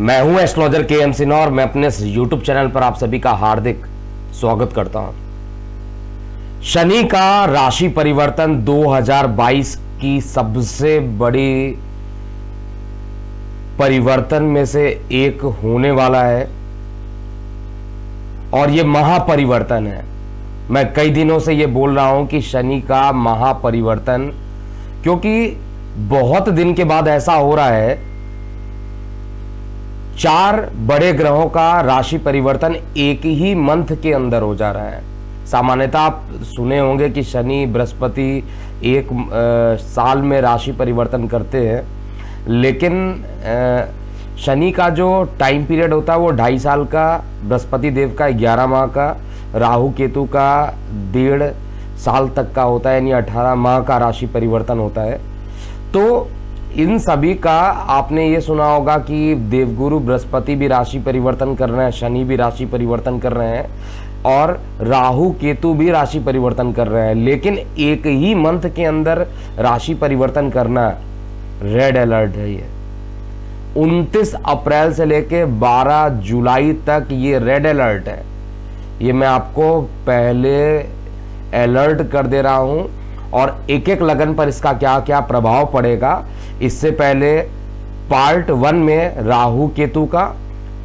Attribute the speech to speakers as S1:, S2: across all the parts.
S1: मैं हूं एस्ट्रोलॉजर के एम सिन्हा और मैं अपने YouTube चैनल पर आप सभी का हार्दिक स्वागत करता हूं। शनि का राशि परिवर्तन 2022 की सबसे बड़ी परिवर्तन में से एक होने वाला है और यह महापरिवर्तन है। मैं कई दिनों से यह बोल रहा हूं कि शनि का महापरिवर्तन, क्योंकि बहुत दिन के बाद ऐसा हो रहा है। 4 बड़े ग्रहों का राशि परिवर्तन एक ही मंथ के अंदर हो जा रहा है। सामान्यतः आप सुने होंगे कि शनि बृहस्पति एक साल में राशि परिवर्तन करते हैं, लेकिन शनि का जो टाइम पीरियड होता है वो 2.5 साल का, बृहस्पति देव का 11 माह का, राहु केतु का 1.5 साल तक का होता है, यानी 18 माह का राशि परिवर्तन होता है। तो इन सभी का आपने ये सुना होगा कि देवगुरु बृहस्पति भी राशि परिवर्तन कर रहे हैं, शनि भी राशि परिवर्तन कर रहे हैं और राहु केतु भी राशि परिवर्तन कर रहे हैं, लेकिन एक ही मंथ के अंदर राशि परिवर्तन करना रेड अलर्ट है। ये 29 अप्रैल से लेके 12 जुलाई तक ये रेड अलर्ट है। ये मैं आपको पहले अलर्ट कर दे रहा हूं और एक एक लगन पर इसका क्या क्या प्रभाव पड़ेगा। इससे पहले पार्ट 1 में राहु केतु का,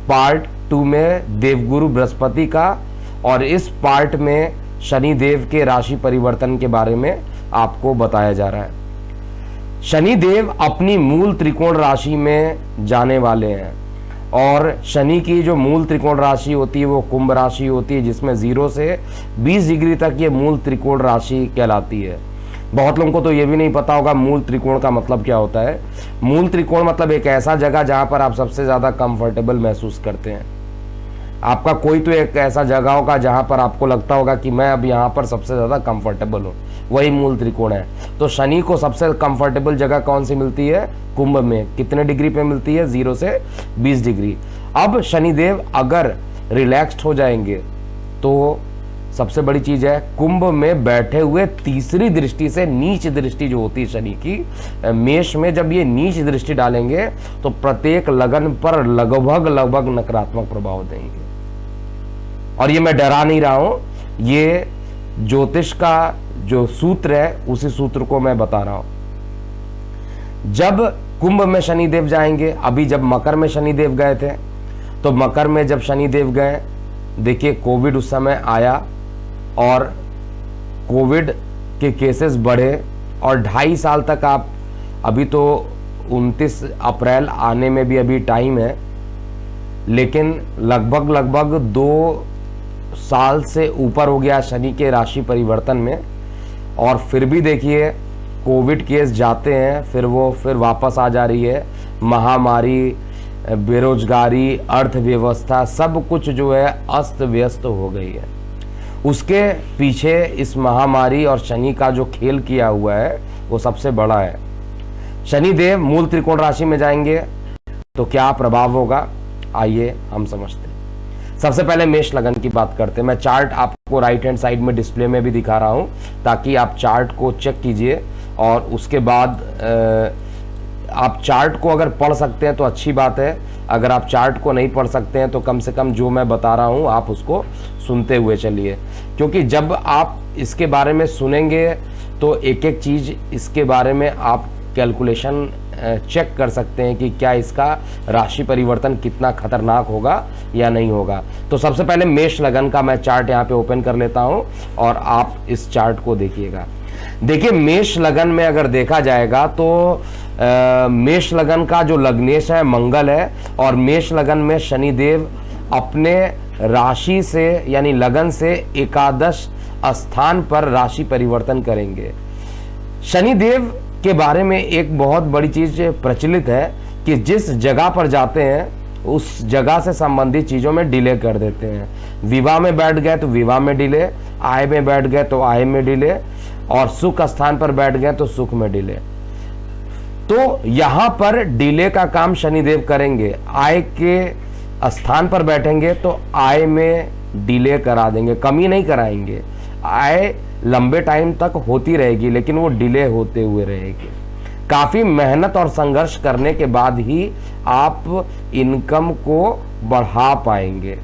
S1: पार्ट 2 में देवगुरु बृहस्पति का और इस पार्ट में शनि देव के राशि परिवर्तन के बारे में आपको बताया जा रहा है। शनि देव अपनी मूल त्रिकोण राशि में जाने वाले हैं और शनि की जो मूल त्रिकोण राशि होती है वो कुंभ राशि होती है, जिसमें 0 से 20 डिग्री तक ये मूल त्रिकोण राशि कहलाती है। बहुत लोगों को तो ये भी नहीं पता होगा मूल त्रिकोण का मतलब क्या होता है। मूल त्रिकोण मतलब एक ऐसा जगह जहां पर आप सबसे ज्यादा कंफर्टेबल महसूस करते हैं। आपका कोई तो एक ऐसा जगह होगा जहां पर आपको लगता होगा कि मैं अब यहां पर सबसे ज्यादा कंफर्टेबल हूं, वही मूल त्रिकोण है। तो शनि को सबसे कंफर्टेबल जगह कौन सी मिलती है? कुंभ में। कितने डिग्री पे मिलती है? 0 से 20 डिग्री। अब शनिदेव अगर रिलैक्स्ड हो जाएंगे तो सबसे बड़ी चीज है, कुंभ में बैठे हुए तीसरी दृष्टि से, नीच दृष्टि जो होती है शनि की, मेष में जब ये नीच दृष्टि डालेंगे तो प्रत्येक लगन पर लगभग नकारात्मक प्रभाव देंगे। और ये मैं डरा नहीं रहा हूं, ये ज्योतिष का जो सूत्र है उसी सूत्र को मैं बता रहा हूं। जब कुंभ में शनिदेव जाएंगे, अभी जब मकर में शनिदेव गए थे, तो मकर में जब शनिदेव गए, देखिए कोविड उस समय आया और कोविड के केसेस बढ़े और 2.5 साल तक आप, अभी तो 29 अप्रैल आने में भी अभी टाइम है, लेकिन लगभग 2 साल से ऊपर हो गया शनि के राशि परिवर्तन में। और फिर भी देखिए कोविड केस जाते हैं, फिर वापस आ जा रही है। महामारी, बेरोजगारी, अर्थव्यवस्था, सब कुछ जो है अस्त व्यस्त हो गई है। उसके पीछे इस महामारी और शनि का जो खेल किया हुआ है वो सबसे बड़ा है। शनिदेव मूल त्रिकोण राशि में जाएंगे तो क्या प्रभाव होगा, आइए हम समझते हैं। सबसे पहले मेष लगन की बात करते हैं। मैं चार्ट आपको राइट हैंड साइड में डिस्प्ले में भी दिखा रहा हूं ताकि आप चार्ट को चेक कीजिए और उसके बाद आप चार्ट को अगर पढ़ सकते हैं तो अच्छी बात है। अगर आप चार्ट को नहीं पढ़ सकते हैं तो कम से कम जो मैं बता रहा हूं आप उसको सुनते हुए चलिए, क्योंकि जब आप इसके बारे में सुनेंगे तो एक एक चीज इसके बारे में आप कैलकुलेशन चेक कर सकते हैं कि क्या इसका राशि परिवर्तन कितना खतरनाक होगा या नहीं होगा। तो सबसे पहले मेष लगन का मैं चार्ट यहाँ पे ओपन कर लेता हूँ और आप इस चार्ट को देखिएगा। देखिए मेष लगन में अगर देखा जाएगा तो मेष लगन का जो लग्नेश है मंगल है और मेष लगन में शनिदेव अपने राशि से यानी लगन से एकादश स्थान पर राशि परिवर्तन करेंगे। शनिदेव के बारे में एक बहुत बड़ी चीज प्रचलित है कि जिस जगह पर जाते हैं उस जगह से संबंधित चीजों में डिले कर देते हैं। विवाह में बैठ गए तो विवाह में डिले, आय में बैठ गए तो आय में डिले और सुख स्थान पर बैठ गए तो सुख में डिले। तो यहां पर डिले का काम शनिदेव करेंगे। आय के स्थान पर बैठेंगे तो आय में डिले करा देंगे, कमी नहीं कराएंगे। आय लंबे टाइम तक होती रहेगी लेकिन वो डिले होते हुए रहेगी। काफ़ी मेहनत और संघर्ष करने के बाद ही आप इनकम को बढ़ा पाएंगे।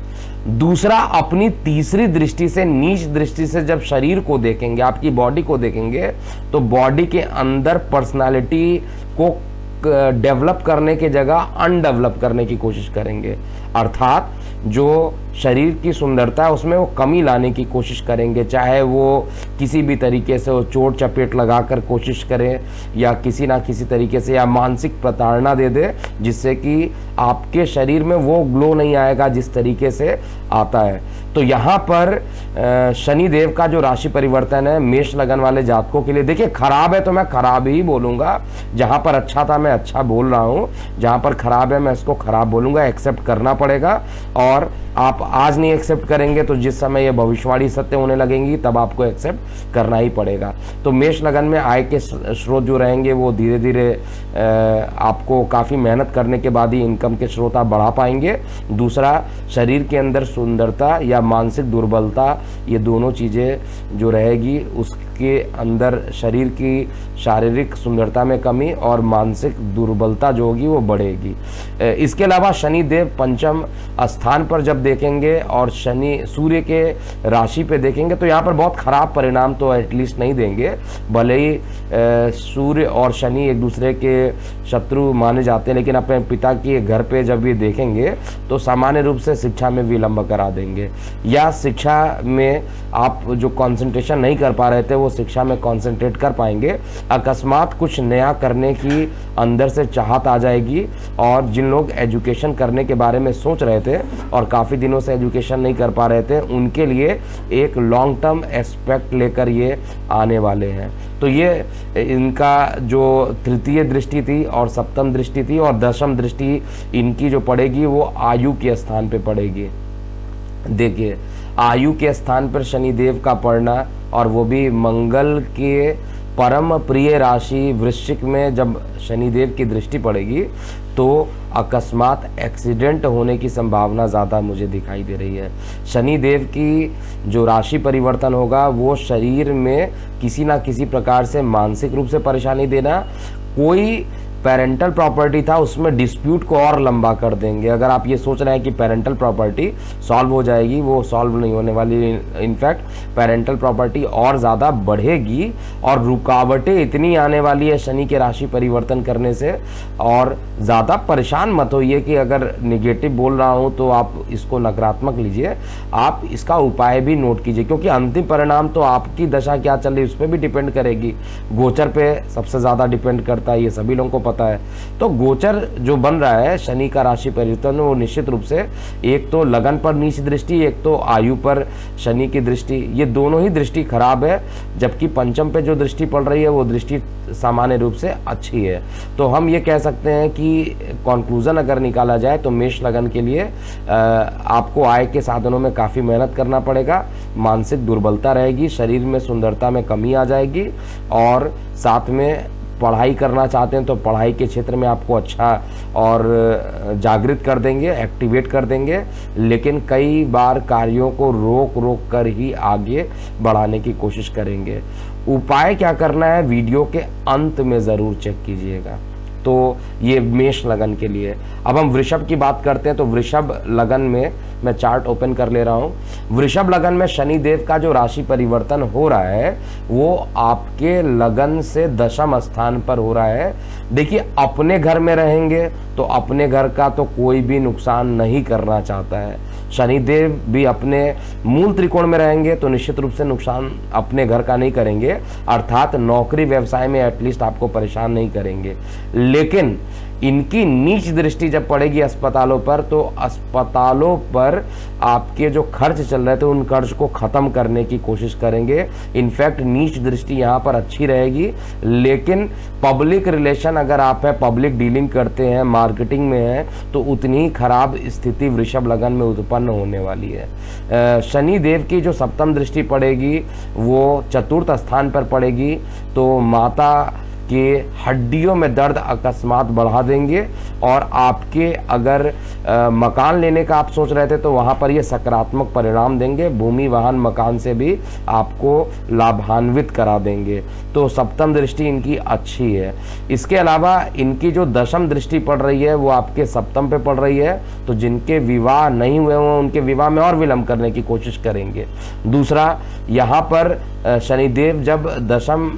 S1: दूसरा, अपनी तीसरी दृष्टि से, नीच दृष्टि से जब शरीर को देखेंगे, आपकी बॉडी को देखेंगे, तो बॉडी के अंदर पर्सनालिटी को डेवलप करने की जगह अनडेवलप करने की कोशिश करेंगे। अर्थात जो शरीर की सुंदरता है उसमें वो कमी लाने की कोशिश करेंगे, चाहे वो किसी भी तरीके से वो चोट चपेट लगाकर कोशिश करें या किसी ना किसी तरीके से, या मानसिक प्रताड़ना दे दे जिससे कि आपके शरीर में वो ग्लो नहीं आएगा जिस तरीके से आता है। तो यहाँ पर शनि देव का जो राशि परिवर्तन है मेष लगन वाले जातकों के लिए, देखिए खराब है तो मैं खराब ही बोलूँगा, जहाँ पर अच्छा था मैं अच्छा बोल रहा हूँ, जहाँ पर खराब है मैं इसको खराब बोलूँगा, एक्सेप्ट करना पड़ेगा। और आप आज नहीं एक्सेप्ट करेंगे तो जिस समय ये भविष्यवाणी सत्य होने लगेंगी तब आपको एक्सेप्ट करना ही पड़ेगा। तो मेष लगन में आय के स्रोत जो रहेंगे वो धीरे धीरे आपको काफ़ी मेहनत करने के बाद ही इनकम के स्रोत आप बढ़ा पाएंगे। दूसरा, शरीर के अंदर सुंदरता या मानसिक दुर्बलता, ये दोनों चीज़ें जो रहेगी उसके अंदर शरीर की शारीरिक सुंदरता में कमी और मानसिक दुर्बलता जो होगी वो बढ़ेगी। इसके अलावा शनि देव पंचम स्थान पर जब देखेंगे और शनि सूर्य के राशि पे देखेंगे तो यहाँ पर बहुत खराब परिणाम तो एटलीस्ट नहीं देंगे। भले ही सूर्य और शनि एक दूसरे के शत्रु माने जाते हैं, लेकिन अपने पिता के घर पे जब भी देखेंगे तो सामान्य रूप से शिक्षा में विलंब करा देंगे, या शिक्षा में आप जो कंसंट्रेशन नहीं कर पा रहे थे वो शिक्षा में कंसंट्रेट कर पाएंगे। अकस्मात कुछ नया करने की अंदर से चाहत आ जाएगी, और जिन लोग एजुकेशन करने के बारे में सोच रहे थे और काफ़ी दिनों से एजुकेशन नहीं कर पा रहे थे उनके लिए एक लॉन्ग टर्म एस्पेक्ट लेकर ये आने वाले हैं। तो ये इनका जो तृतीय दृष्टि थी और सप्तम दृष्टि थी और दशम दृष्टि इनकी जो पड़ेगी वो आयु के स्थान पे पड़ेगी। देखिए, आयु के स्थान पर शनिदेव का पड़ना, और वो भी मंगल के परम प्रिय राशि वृश्चिक में जब शनिदेव की दृष्टि पड़ेगी तो अकस्मात एक्सीडेंट होने की संभावना ज़्यादा मुझे दिखाई दे रही है। शनिदेव की जो राशि परिवर्तन होगा वो शरीर में किसी ना किसी प्रकार से मानसिक रूप से परेशानी देना, कोई पेरेंटल प्रॉपर्टी था उसमें डिस्प्यूट को और लंबा कर देंगे। अगर आप ये सोच रहे हैं कि पेरेंटल प्रॉपर्टी सॉल्व हो जाएगी, वो सॉल्व नहीं होने वाली। इनफैक्ट पेरेंटल प्रॉपर्टी और ज़्यादा बढ़ेगी और रुकावटें इतनी आने वाली है शनि के राशि परिवर्तन करने से। और ज़्यादा परेशान मत होइए कि अगर निगेटिव बोल रहा हूँ तो आप इसको नकारात्मक लीजिए, आप इसका उपाय भी नोट कीजिए, क्योंकि अंतिम परिणाम तो आपकी दशा क्या चल रही है उस पर भी डिपेंड करेगी। गोचर पे सबसे ज़्यादा डिपेंड करता है, ये सभी लोगों को पता है। तो गोचर जो बन रहा है शनि का राशि परिवर्तन, वो निश्चित रूप से एक तो लगन पर नीच दृष्टि, एक तो आयु पर शनि की दृष्टि, ये दोनों ही दृष्टि खराब है। जबकि पंचम पे जो दृष्टि पड़ रही है वो दृष्टि सामान्य रूप से अच्छी है। तो हम ये कह सकते हैं कि कंक्लूजन अगर निकाला जाए तो मेष लगन के लिए आपको आय के साधनों में काफ़ी मेहनत करना पड़ेगा, मानसिक दुर्बलता रहेगी, शरीर में सुंदरता में कमी आ जाएगी, और साथ में पढ़ाई करना चाहते हैं तो पढ़ाई के क्षेत्र में आपको अच्छा और जागृत कर देंगे, एक्टिवेट कर देंगे, लेकिन कई बार कार्यों को रोक कर ही आगे बढ़ाने की कोशिश करेंगे। उपाय क्या करना है वीडियो के अंत में ज़रूर चेक कीजिएगा। तो ये मेष लगन के लिए। अब हम वृषभ की बात करते हैं। तो वृषभ लगन में मैं चार्ट ओपन कर ले रहा हूँ। वृषभ लगन में शनि देव का जो राशि परिवर्तन हो रहा है वो आपके लगन से दशम स्थान पर हो रहा है। देखिए, अपने घर में रहेंगे तो अपने घर का तो कोई भी नुकसान नहीं करना चाहता है। शनिदेव भी अपने मूल त्रिकोण में रहेंगे तो निश्चित रूप से नुकसान अपने घर का नहीं करेंगे, अर्थात नौकरी व्यवसाय में एटलीस्ट आपको परेशान नहीं करेंगे। लेकिन इनकी नीच दृष्टि जब पड़ेगी अस्पतालों पर, तो अस्पतालों पर आपके जो खर्च चल रहे थे उन खर्च को खत्म करने की कोशिश करेंगे। इनफैक्ट नीच दृष्टि यहाँ पर अच्छी रहेगी, लेकिन पब्लिक रिलेशन अगर आप है, पब्लिक डीलिंग करते हैं, मार्केटिंग में है, तो उतनी ही खराब स्थिति वृषभ लगन में उत्पन्न होने वाली है। शनि देव की जो सप्तम दृष्टि पड़ेगी वो चतुर्थ स्थान पर पड़ेगी, तो माता कि हड्डियों में दर्द अकस्मात बढ़ा देंगे, और आपके अगर मकान लेने का आप सोच रहे थे तो वहाँ पर ये सकारात्मक परिणाम देंगे। भूमि वाहन मकान से भी आपको लाभान्वित करा देंगे। तो सप्तम दृष्टि इनकी अच्छी है। इसके अलावा इनकी जो दशम दृष्टि पड़ रही है वो आपके सप्तम पे पड़ रही है, तो जिनके विवाह नहीं हुए हों उनके विवाह में और विलंब करने की कोशिश करेंगे। दूसरा, यहाँ पर शनिदेव जब दशम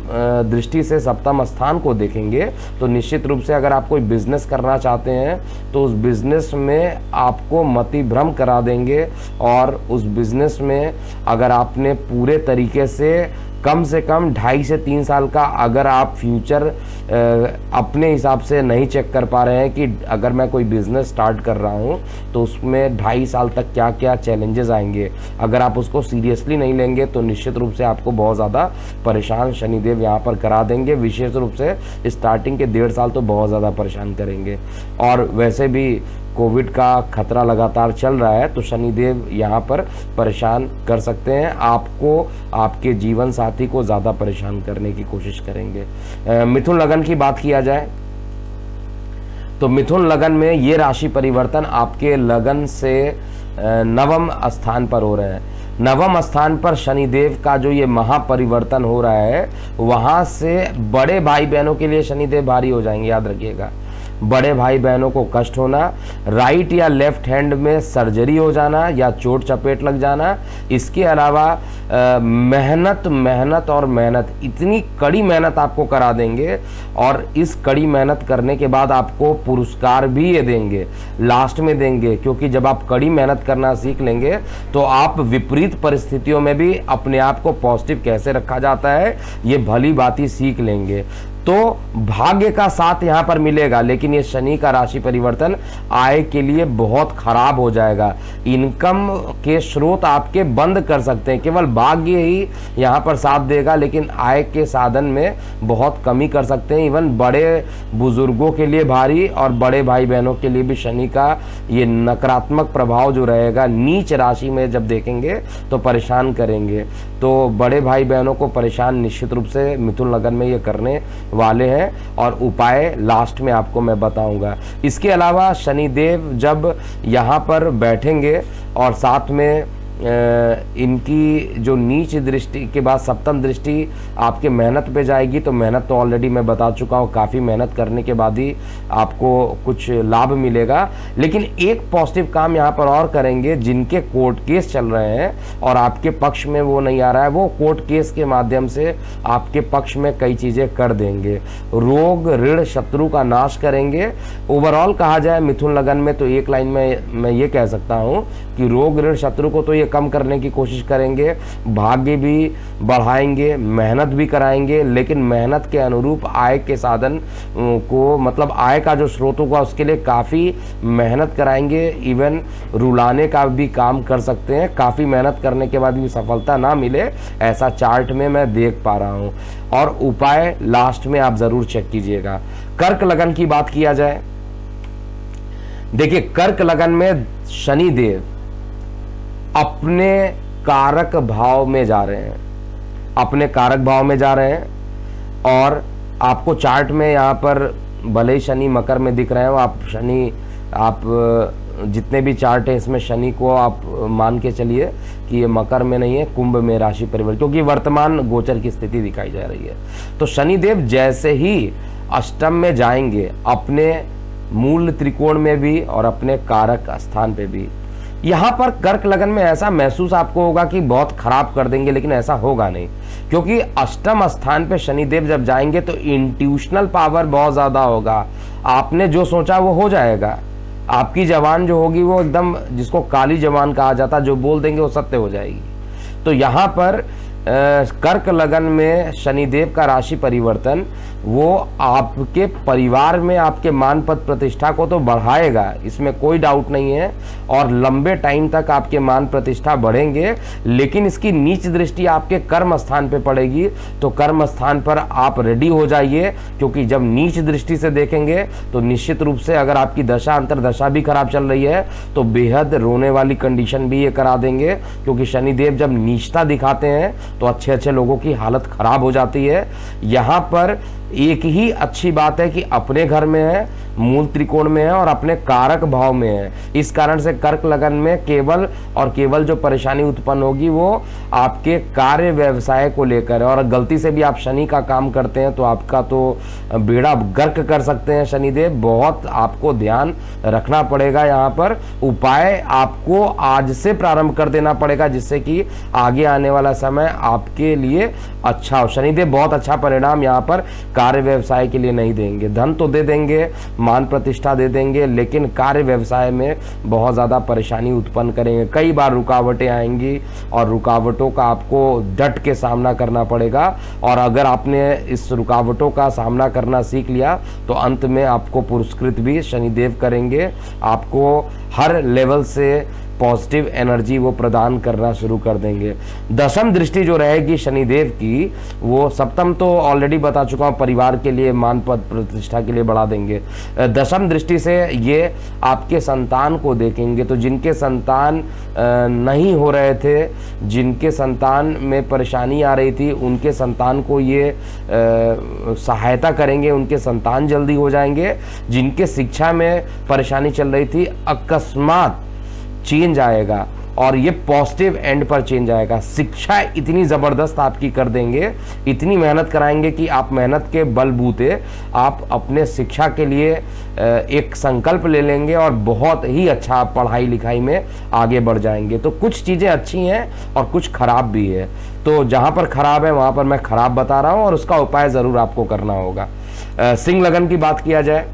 S1: दृष्टि से सप्तम स्थान को देखेंगे तो निश्चित रूप से अगर आप कोई बिजनेस करना चाहते हैं तो उस बिजनेस में आपको मति भ्रम करा देंगे, और उस बिजनेस में अगर आपने पूरे तरीके से कम 2.5 से 3 साल का अगर आप फ्यूचर अपने हिसाब से नहीं चेक कर पा रहे हैं कि अगर मैं कोई बिजनेस स्टार्ट कर रहा हूं तो उसमें 2.5 साल तक क्या क्या चैलेंजेस आएंगे, अगर आप उसको सीरियसली नहीं लेंगे तो निश्चित रूप से आपको बहुत ज़्यादा परेशान शनिदेव यहाँ पर करा देंगे। विशेष रूप से स्टार्टिंग के 1.5 साल तो बहुत ज़्यादा परेशान करेंगे। और वैसे भी कोविड का खतरा लगातार चल रहा है, तो शनिदेव यहाँ पर परेशान कर सकते हैं आपको, आपके जीवन साथी को ज़्यादा परेशान करने की कोशिश करेंगे। मिथुन लगन की बात किया जाए तो मिथुन लगन में ये राशि परिवर्तन आपके लगन से नवम स्थान पर हो रहे हैं। नवम स्थान पर शनिदेव का जो ये महापरिवर्तन हो रहा है, वहाँ से बड़े भाई बहनों के लिए शनिदेव भारी हो जाएंगे। याद रखिएगा, बड़े भाई बहनों को कष्ट होना, राइट या लेफ्ट हैंड में सर्जरी हो जाना या चोट चपेट लग जाना। इसके अलावा मेहनत और मेहनत, इतनी कड़ी मेहनत आपको करा देंगे, और इस कड़ी मेहनत करने के बाद आपको पुरस्कार भी ये देंगे, लास्ट में देंगे। क्योंकि जब आप कड़ी मेहनत करना सीख लेंगे तो आप विपरीत परिस्थितियों में भी अपने आप को पॉजिटिव कैसे रखा जाता है ये भली भांति सीख लेंगे। तो भाग्य का साथ यहाँ पर मिलेगा, लेकिन ये शनि का राशि परिवर्तन आय के लिए बहुत खराब हो जाएगा। इनकम के स्रोत आपके बंद कर सकते हैं, केवल भाग्य ही यहाँ पर साथ देगा, लेकिन आय के साधन में बहुत कमी कर सकते हैं। इवन बड़े बुजुर्गों के लिए भारी और बड़े भाई बहनों के लिए भी शनि का ये नकारात्मक प्रभाव जो रहेगा नीच राशि में जब देखेंगे तो परेशान करेंगे। तो बड़े भाई बहनों को परेशान निश्चित रूप से मिथुन लगन में ये करने वाले हैं, और उपाय लास्ट में आपको मैं बताऊंगा। इसके अलावा शनिदेव जब यहाँ पर बैठेंगे और साथ में इनकी जो नीच दृष्टि के बाद सप्तम दृष्टि आपके मेहनत पे जाएगी, तो मेहनत तो ऑलरेडी मैं बता चुका हूँ, काफ़ी मेहनत करने के बाद ही आपको कुछ लाभ मिलेगा। लेकिन एक पॉजिटिव काम यहाँ पर और करेंगे, जिनके कोर्ट केस चल रहे हैं और आपके पक्ष में वो नहीं आ रहा है, वो कोर्ट केस के माध्यम से आपके पक्ष में कई चीज़ें कर देंगे। रोग ऋण शत्रु का नाश करेंगे। ओवरऑल कहा जाए मिथुन लगन में तो एक लाइन में मैं ये कह सकता हूँ कि रोग ऋण शत्रु को तो ये कम करने की कोशिश करेंगे, भाग्य भी बढ़ाएंगे, मेहनत भी कराएंगे, लेकिन मेहनत के अनुरूप आय के साधन को, मतलब आय का जो स्रोत होगा उसके लिए काफ़ी मेहनत कराएंगे। इवन रुलाने का भी काम कर सकते हैं। काफ़ी मेहनत करने के बाद भी सफलता ना मिले, ऐसा चार्ट में मैं देख पा रहा हूँ। और उपाय लास्ट में आप ज़रूर चेक कीजिएगा। कर्क लगन की बात किया जाए, देखिए कर्क लगन में शनिदेव अपने कारक भाव में जा रहे हैं, अपने कारक भाव में जा रहे हैं। और आपको चार्ट में यहाँ पर भले ही शनि मकर में दिख रहे हो, आप जितने भी चार्ट है इसमें शनि को आप मान के चलिए कि ये मकर में नहीं है, कुंभ में राशि परिवर्तन, क्योंकि वर्तमान गोचर की स्थिति दिखाई जा रही है। तो शनिदेव जैसे ही अष्टम में जाएंगे, अपने मूल त्रिकोण में भी और अपने कारक स्थान पे भी, यहाँ पर कर्क लगन में ऐसा महसूस आपको होगा कि बहुत खराब कर देंगे, लेकिन ऐसा होगा नहीं। क्योंकि अष्टम स्थान पे शनिदेव जब जाएंगे तो इंट्यूशनल पावर बहुत ज़्यादा होगा। आपने जो सोचा वो हो जाएगा। आपकी जबान जो होगी वो एकदम, जिसको काली जबान कहा जाता, जो बोल देंगे वो सत्य हो जाएगी। तो यहाँ पर कर्क लगन में शनिदेव का राशि परिवर्तन वो आपके परिवार में आपके मान पद प्रतिष्ठा को तो बढ़ाएगा, इसमें कोई डाउट नहीं है, और लंबे टाइम तक आपके मान प्रतिष्ठा बढ़ेंगे। लेकिन इसकी नीच दृष्टि आपके कर्म स्थान पे पड़ेगी, तो कर्म स्थान पर आप रेडी हो जाइए, क्योंकि जब नीच दृष्टि से देखेंगे तो निश्चित रूप से अगर आपकी दशा अंतरदशा भी खराब चल रही है तो बेहद रोने वाली कंडीशन भी ये करा देंगे। क्योंकि शनिदेव जब नीचता दिखाते हैं तो अच्छे अच्छे लोगों की हालत खराब हो जाती है। यहाँ पर एक ही अच्छी बात है कि अपने घर में है, मूल त्रिकोण में है और अपने कारक भाव में है। इस कारण से कर्क लगन में केवल और केवल जो परेशानी उत्पन्न होगी वो आपके कार्य व्यवसाय को लेकर है। और गलती से भी आप शनि का काम करते हैं तो आपका तो बेड़ा गर्क कर सकते हैं शनिदेव। बहुत आपको ध्यान रखना पड़ेगा। यहाँ पर उपाय आपको आज से प्रारंभ कर देना पड़ेगा, जिससे कि आगे आने वाला समय आपके लिए अच्छा हो। शनिदेव बहुत अच्छा परिणाम यहाँ पर कार्य व्यवसाय के लिए नहीं देंगे। धन तो दे देंगे, मान प्रतिष्ठा दे देंगे, लेकिन कार्य व्यवसाय में बहुत ज़्यादा परेशानी उत्पन्न करेंगे। कई बार रुकावटें आएंगी और रुकावटों का आपको डट के सामना करना पड़ेगा। और अगर आपने इस रुकावटों का सामना करना सीख लिया तो अंत में आपको पुरस्कृत भी शनिदेव करेंगे। आपको हर लेवल से पॉजिटिव एनर्जी वो प्रदान करना शुरू कर देंगे। दशम दृष्टि जो रहेगी शनिदेव की, वो सप्तम तो ऑलरेडी बता चुका हूँ, परिवार के लिए मान पद प्रतिष्ठा के लिए बढ़ा देंगे। दशम दृष्टि से ये आपके संतान को देखेंगे। तो जिनके संतान नहीं हो रहे थे, जिनके संतान में परेशानी आ रही थी, उनके संतान को ये सहायता करेंगे, उनके संतान जल्दी हो जाएंगे। जिनके शिक्षा में परेशानी चल रही थी, अकस्मात चेंज आएगा और ये पॉजिटिव एंड पर चेंज आएगा। शिक्षा इतनी ज़बरदस्त आपकी कर देंगे, इतनी मेहनत कराएंगे कि आप मेहनत के बलबूते आप अपने शिक्षा के लिए एक संकल्प ले लेंगे और बहुत ही अच्छा पढ़ाई लिखाई में आगे बढ़ जाएंगे। तो कुछ चीज़ें अच्छी हैं और कुछ खराब भी है। तो जहाँ पर खराब है वहाँ पर मैं खराब बता रहा हूँ और उसका उपाय ज़रूर आपको करना होगा। सिंह लगन की बात किया जाए,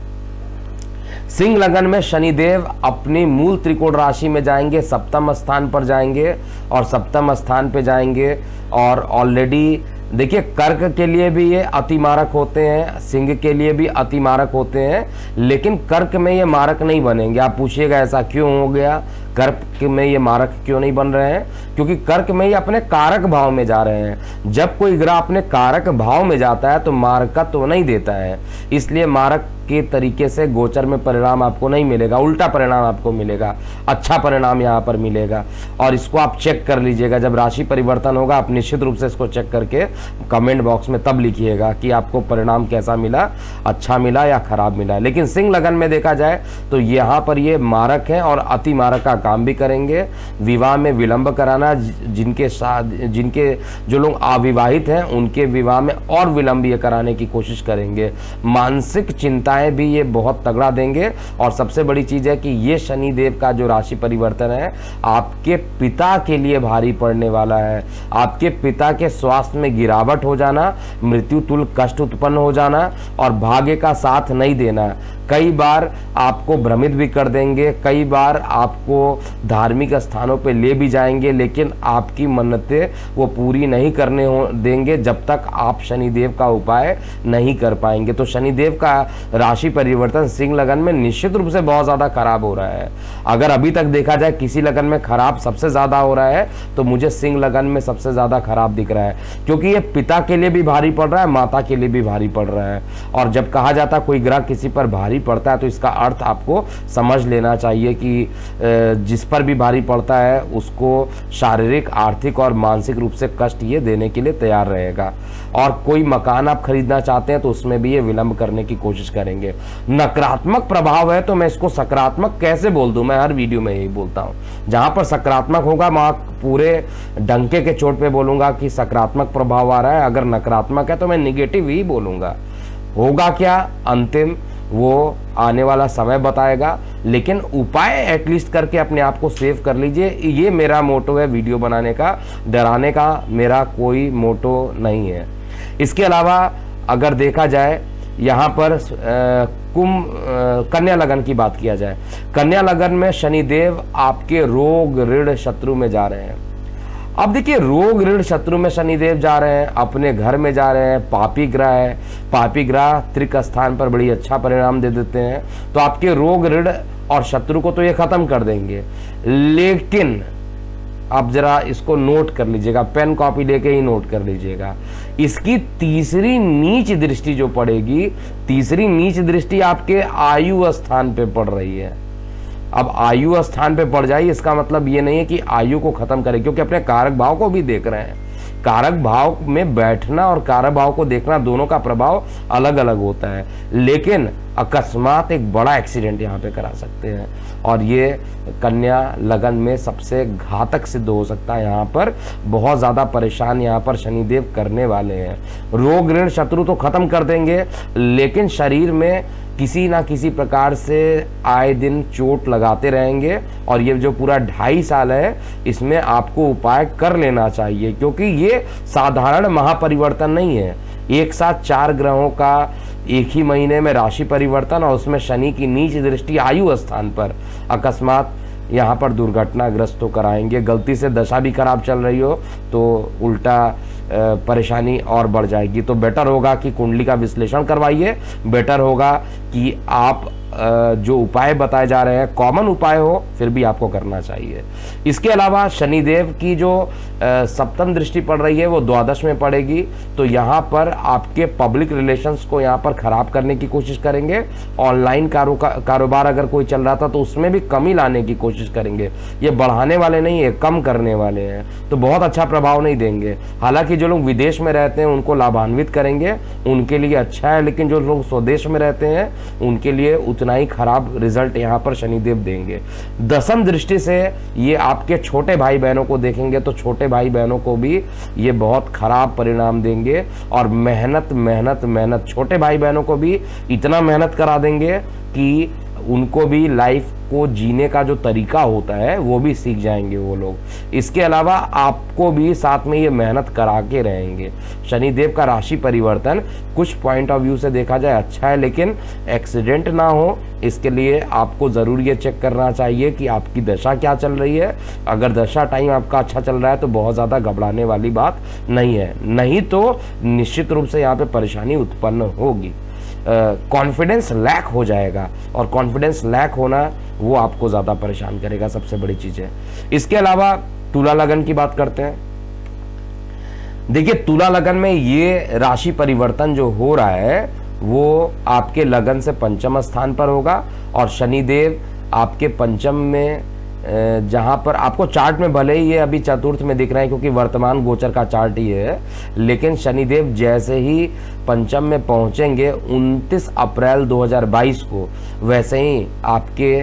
S1: सिंह लगन में शनिदेव अपनी मूल त्रिकोण राशि में जाएंगे, सप्तम स्थान पर जाएंगे और सप्तम स्थान पे जाएंगे। और ऑलरेडी देखिए, कर्क के लिए भी ये अतिमारक होते हैं, सिंह के लिए भी अतिमारक होते हैं, लेकिन कर्क में ये मारक नहीं बनेंगे। आप पूछिएगा ऐसा क्यों हो गया, कर्क में ये मारक क्यों नहीं बन रहे हैं? क्योंकि कर्क में ये अपने कारक भाव में जा रहे हैं। जब कोई ग्रह अपने कारक भाव में जाता है तो मारकत्व तो नहीं देता है, इसलिए मारक के तरीके से गोचर में परिणाम आपको नहीं मिलेगा, उल्टा परिणाम आपको मिलेगा। अच्छा परिणाम यहाँ पर मिलेगा और इसको आप चेक कर लीजिएगा। जब राशि परिवर्तन होगा आप निश्चित रूप से इसको चेक करके कमेंट बॉक्स में तब लिखिएगा कि आपको परिणाम कैसा मिला, अच्छा मिला या खराब मिला। लेकिन सिंह लगन में देखा जाए तो यहाँ पर ये मारक है और अति मारक का काम भी करेंगे। विवाह में विलंब कराना, जिनके जो लोग अविवाहित हैं उनके विवाह में और विलंब ये कराने की कोशिश करेंगे। मानसिक चिंताएं भी ये बहुत तगड़ा देंगे। और सबसे बड़ी चीज है कि ये शनिदेव का जो राशि परिवर्तन है आपके पिता के लिए भारी पड़ने वाला है। आपके पिता के स्वास्थ्य में गिरावट हो जाना, मृत्यु तुल्य कष्ट उत्पन्न हो जाना और भाग्य का साथ नहीं देना, कई बार आपको भ्रमित भी कर देंगे, कई बार आपको धार्मिक स्थानों पे ले भी जाएंगे, लेकिन आपकी मन्नतें वो पूरी नहीं करने देंगे जब तक आप शनिदेव का उपाय नहीं कर पाएंगे। तो शनिदेव का राशि परिवर्तन सिंह लगन में निश्चित रूप से बहुत ज़्यादा खराब हो रहा है। अगर अभी तक देखा जाए किसी लगन में खराब सबसे ज़्यादा हो रहा है तो मुझे सिंह लगन में सबसे ज़्यादा खराब दिख रहा है, क्योंकि ये पिता के लिए भी भारी पड़ रहा है, माता के लिए भी भारी पड़ रहा है। और जब कहा जाता है कोई ग्रह किसी पर भारी पड़ता है तो इसका अर्थ आपको समझ लेना चाहिए कि जिस पर भी भारी पड़ता है उसको शारीरिक, आर्थिक और मानसिक रूप से कष्ट ये देने के लिए तैयार रहेगा। और कोई मकान आप खरीदना चाहते हैं तो उसमें भी ये विलंब करने की कोशिश करेंगे। नकारात्मक प्रभाव है तो मैं इसको सकारात्मक कैसे बोल दूं? मैं हर वीडियो में यही बोलता हूं, जहां पर सकारात्मक होगा वहां पूरे डंके के चोट पे बोलूंगा कि सकारात्मक प्रभाव आ रहा है। अगर नकारात्मक है तो मैं निगेटिव ही बोलूंगा। होगा क्या अंतिम वो आने वाला समय बताएगा, लेकिन उपाय एटलीस्ट करके अपने आप को सेव कर लीजिए। ये मेरा मोटो है वीडियो बनाने का, डराने का मेरा कोई मोटो नहीं है। इसके अलावा अगर देखा जाए यहाँ पर कन्या लगन की बात किया जाए, कन्या लगन में शनिदेव आपके रोग ऋण शत्रु में जा रहे हैं। अब देखिए, रोग ऋण शत्रु में शनिदेव जा रहे हैं, अपने घर में जा रहे हैं, पापी ग्रह है, पापी ग्रह त्रिक स्थान पर बड़ी अच्छा परिणाम दे देते हैं। तो आपके रोग ऋण और शत्रु को तो ये खत्म कर देंगे, लेकिन आप जरा इसको नोट कर लीजिएगा, पेन कॉपी लेके ही नोट कर लीजिएगा। इसकी तीसरी नीच दृष्टि जो पड़ेगी, तीसरी नीच दृष्टि आपके आयु स्थान पे पड़ रही है। अब आयु स्थान पे पड़ जाए इसका मतलब ये नहीं है कि आयु को खत्म करे, क्योंकि अपने कारक भाव को भी देख रहे हैं। कारक भाव में बैठना और कारक भाव को देखना, दोनों का प्रभाव अलग अलग होता है, लेकिन अकस्मात एक बड़ा एक्सीडेंट यहाँ पे करा सकते हैं और ये कन्या लगन में सबसे घातक सिद्ध हो सकता है। यहाँ पर बहुत ज़्यादा परेशान यहाँ पर शनिदेव करने वाले हैं। रोग ऋण शत्रु तो खत्म कर देंगे, लेकिन शरीर में किसी ना किसी प्रकार से आए दिन चोट लगाते रहेंगे और ये जो पूरा 2.5 साल है इसमें आपको उपाय कर लेना चाहिए, क्योंकि ये साधारण महापरिवर्तन नहीं है। एक साथ 4 ग्रहों का एक ही महीने में राशि परिवर्तन और उसमें शनि की नीच दृष्टि आयु स्थान पर अकस्मात यहाँ पर दुर्घटनाग्रस्त होकर आएंगे। गलती से दशा भी खराब चल रही हो तो उल्टा परेशानी और बढ़ जाएगी। तो बेटर होगा कि कुंडली का विश्लेषण करवाइए, बेटर होगा कि आप जो उपाय बताए जा रहे हैं कॉमन उपाय हो फिर भी आपको करना चाहिए। इसके अलावा शनिदेव की जो सप्तम दृष्टि पड़ रही है वो द्वादश में पड़ेगी, तो यहाँ पर आपके पब्लिक रिलेशंस को यहाँ पर खराब करने की कोशिश करेंगे। ऑनलाइन कारोबार अगर कोई चल रहा था तो उसमें भी कमी लाने की कोशिश करेंगे। ये बढ़ाने वाले नहीं है, कम करने वाले हैं, तो बहुत अच्छा प्रभाव नहीं देंगे। हालांकि जो लोग विदेश में रहते हैं उनको लाभान्वित करेंगे, उनके लिए अच्छा है, लेकिन जो लोग स्वदेश में रहते हैं उनके लिए उतना ही खराब रिजल्ट यहाँ पर शनिदेव देंगे। दसम दृष्टि से ये आपके छोटे भाई बहनों को देखेंगे तो छोटे भाई बहनों को भी ये बहुत खराब परिणाम देंगे और मेहनत मेहनत मेहनत छोटे भाई बहनों को भी इतना मेहनत करा देंगे कि उनको भी लाइफ को जीने का जो तरीका होता है वो भी सीख जाएंगे वो लोग। इसके अलावा आपको भी साथ में ये मेहनत करा के रहेंगे। शनिदेव का राशि परिवर्तन कुछ पॉइंट ऑफ व्यू से देखा जाए अच्छा है, लेकिन एक्सीडेंट ना हो इसके लिए आपको ज़रूर ये चेक करना चाहिए कि आपकी दशा क्या चल रही है। अगर दशा टाइम आपका अच्छा चल रहा है तो बहुत ज़्यादा घबराने वाली बात नहीं है, नहीं तो निश्चित रूप से यहाँ पे परेशानी उत्पन्न होगी। कॉन्फिडेंस लैक हो जाएगा और कॉन्फिडेंस लैक होना वो आपको ज़्यादा परेशान करेगा, सबसे बड़ी चीज़ है। इसके अलावा तुला लगन की बात करते हैं। देखिए तुला लगन में ये राशि परिवर्तन जो हो रहा है वो आपके लगन से पंचम स्थान पर होगा और शनिदेव आपके पंचम में, जहां पर आपको चार्ट में भले ही ये अभी चतुर्थ में दिख रहे हैं क्योंकि वर्तमान गोचर का चार्ट ही है, लेकिन शनिदेव जैसे ही पंचम में पहुंचेंगे 29 अप्रैल 2022 को, वैसे ही आपके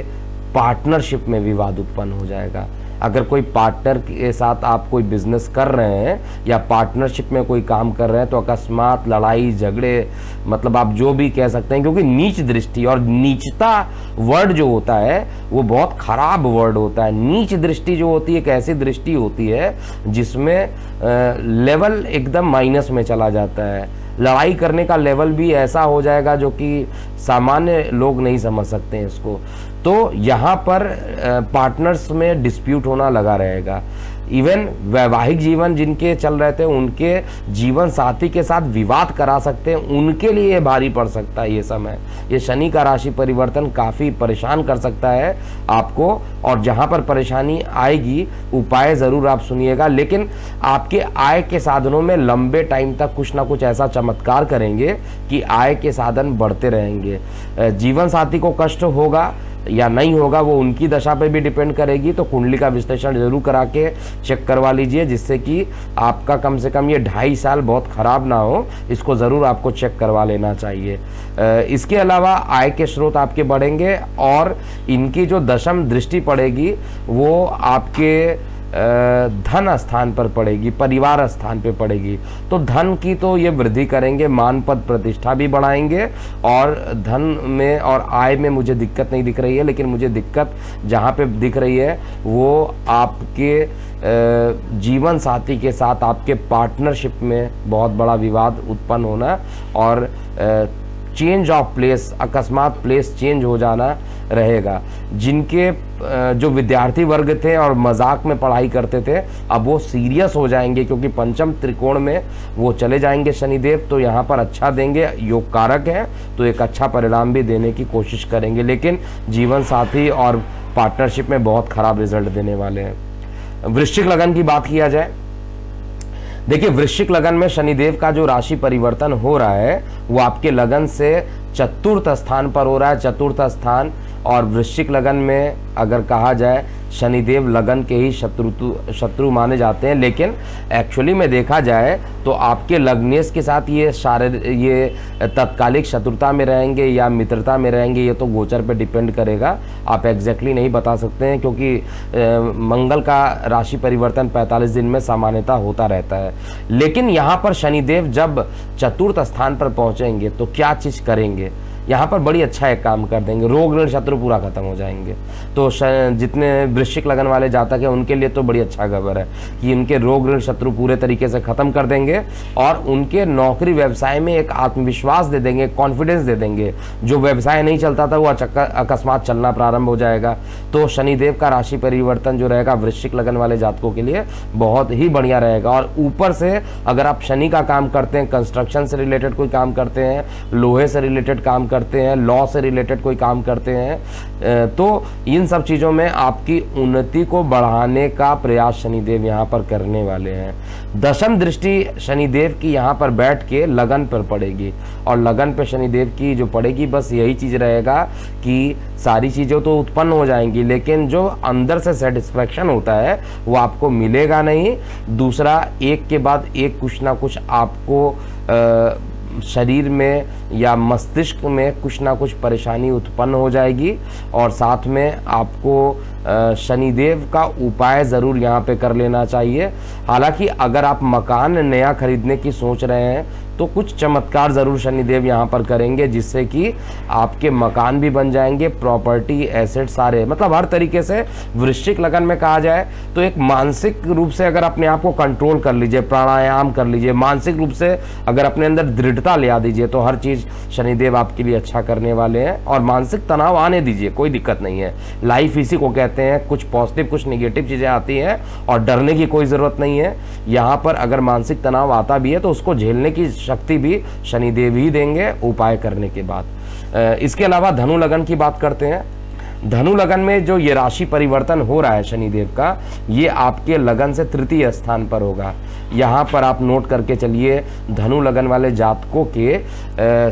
S1: पार्टनरशिप में विवाद उत्पन्न हो जाएगा। अगर कोई पार्टनर के साथ आप कोई बिजनेस कर रहे हैं या पार्टनरशिप में कोई काम कर रहे हैं तो अकस्मात लड़ाई झगड़े, मतलब आप जो भी कह सकते हैं, क्योंकि नीच दृष्टि और नीचता वर्ड जो होता है वो बहुत खराब वर्ड होता है। नीच दृष्टि जो होती है एक ऐसी दृष्टि होती है जिसमें लेवल एकदम माइनस में चला जाता है। लड़ाई करने का लेवल भी ऐसा हो जाएगा जो कि सामान्य लोग नहीं समझ सकते हैं इसको। तो यहाँ पर पार्टनर्स में डिस्प्यूट होना लगा रहेगा। इवन वैवाहिक जीवन जिनके चल रहे थे उनके जीवन साथी के साथ विवाद करा सकते हैं, उनके लिए ये भारी पड़ सकता है ये समय। ये शनि का राशि परिवर्तन काफ़ी परेशान कर सकता है आपको, और जहाँ पर परेशानी आएगी उपाय ज़रूर आप सुनिएगा, लेकिन आपके आय के साधनों में लंबे टाइम तक कुछ ना कुछ ऐसा चमत्कार करेंगे कि आय के साधन बढ़ते रहेंगे। जीवन साथी को कष्ट होगा या नहीं होगा वो उनकी दशा पे भी डिपेंड करेगी, तो कुंडली का विश्लेषण जरूर करा के चेक करवा लीजिए, जिससे कि आपका कम से कम ये 2.5 साल बहुत ख़राब ना हो। इसको ज़रूर आपको चेक करवा लेना चाहिए। इसके अलावा आय के स्रोत आपके बढ़ेंगे और इनकी जो दशम दृष्टि पड़ेगी वो आपके धन स्थान पर पड़ेगी, परिवार स्थान पे पड़ेगी, तो धन की तो ये वृद्धि करेंगे, मान पद प्रतिष्ठा भी बढ़ाएंगे और धन में और आय में मुझे दिक्कत नहीं दिख रही है, लेकिन मुझे दिक्कत जहाँ पे दिख रही है वो आपके जीवन साथी के साथ आपके पार्टनरशिप में बहुत बड़ा विवाद उत्पन्न होना और चेंज ऑफ प्लेस, अकस्मात प्लेस चेंज हो जाना रहेगा। जिनके जो विद्यार्थी वर्ग थे और मजाक में पढ़ाई करते थे अब वो सीरियस हो जाएंगे, क्योंकि पंचम त्रिकोण में वो चले जाएंगे शनिदेव, तो यहाँ पर अच्छा देंगे, योग कारक है तो एक अच्छा परिणाम भी देने की कोशिश करेंगे, लेकिन जीवन साथी और पार्टनरशिप में बहुत खराब रिजल्ट देने वाले हैं। वृश्चिक लगन की बात किया जाए, देखिए वृश्चिक लगन में शनिदेव का जो राशि परिवर्तन हो रहा है वो आपके लगन से चतुर्थ स्थान पर हो रहा है। चतुर्थ स्थान और वृश्चिक लगन में अगर कहा जाए शनिदेव लगन के ही शत्रु माने जाते हैं, लेकिन एक्चुअली में देखा जाए तो आपके लग्नेश के साथ ये तत्कालिक शत्रुता में रहेंगे या मित्रता में रहेंगे, ये तो गोचर पे डिपेंड करेगा। आप एग्जैक्टली नहीं बता सकते हैं, क्योंकि मंगल का राशि परिवर्तन 45 दिन में सामान्यता होता रहता है। लेकिन यहाँ पर शनिदेव जब चतुर्थ स्थान पर पहुँचेंगे तो क्या चीज़ करेंगे, यहाँ पर बड़ी अच्छा एक काम कर देंगे, रोग ऋण शत्रु पूरा खत्म हो जाएंगे। तो जितने वृश्चिक लगन वाले जातक हैं उनके लिए तो बड़ी अच्छा खबर है कि इनके रोग ऋण शत्रु पूरे तरीके से खत्म कर देंगे और उनके नौकरी व्यवसाय में एक आत्मविश्वास दे देंगे, कॉन्फिडेंस दे देंगे। जो व्यवसाय नहीं चलता था वो अकस्मात चलना प्रारंभ हो जाएगा। तो शनिदेव का राशि परिवर्तन जो रहेगा वृश्चिक लगन वाले जातकों के लिए बहुत ही बढ़िया रहेगा। और ऊपर से अगर आप शनि का काम करते हैं, कंस्ट्रक्शन से रिलेटेड कोई काम करते हैं, लोहे से रिलेटेड काम करते हैं, लॉ से रिलेटेड कोई काम करते हैं, तो इन सब चीज़ों में आपकी उन्नति को बढ़ाने का प्रयास शनिदेव यहाँ पर करने वाले हैं। दशम दृष्टि शनिदेव की यहाँ पर बैठ के लगन पर पड़ेगी और लगन पे शनिदेव की जो पड़ेगी बस यही चीज़ रहेगा कि सारी चीज़ें तो उत्पन्न हो जाएंगी, लेकिन जो अंदर से सेटिस्फैक्शन होता है वो आपको मिलेगा नहीं। दूसरा, एक के बाद एक कुछ ना कुछ आपको शरीर में या मस्तिष्क में कुछ ना कुछ परेशानी उत्पन्न हो जाएगी। और साथ में आपको शनिदेव का उपाय ज़रूर यहाँ पे कर लेना चाहिए। हालांकि अगर आप मकान नया खरीदने की सोच रहे हैं तो कुछ चमत्कार ज़रूर शनिदेव यहाँ पर करेंगे, जिससे कि आपके मकान भी बन जाएंगे, प्रॉपर्टी एसेट सारे, मतलब हर तरीके से। वृश्चिक लगन में कहा जाए तो एक मानसिक रूप से अगर अपने आप को कंट्रोल कर लीजिए, प्राणायाम कर लीजिए, मानसिक रूप से अगर अपने अंदर दृढ़ता ले आ दीजिए तो हर चीज़ शनिदेव आपके लिए अच्छा करने वाले हैं। और मानसिक तनाव आने दीजिए, कोई दिक्कत नहीं है। लाइफ इसी को कहते हैं, कुछ पॉजिटिव कुछ निगेटिव चीज़ें आती हैं और डरने की कोई ज़रूरत नहीं है। यहाँ पर अगर मानसिक तनाव आता भी है तो उसको झेलने की शक्ति भी शनिदेव ही देंगे उपाय करने के बाद। इसके अलावा धनु लगन की बात करते हैं। धनु लगन में जो ये राशि परिवर्तन हो रहा है शनिदेव का, ये आपके लगन से तृतीय स्थान पर होगा। यहाँ पर आप नोट करके चलिए, धनु लगन वाले जातकों के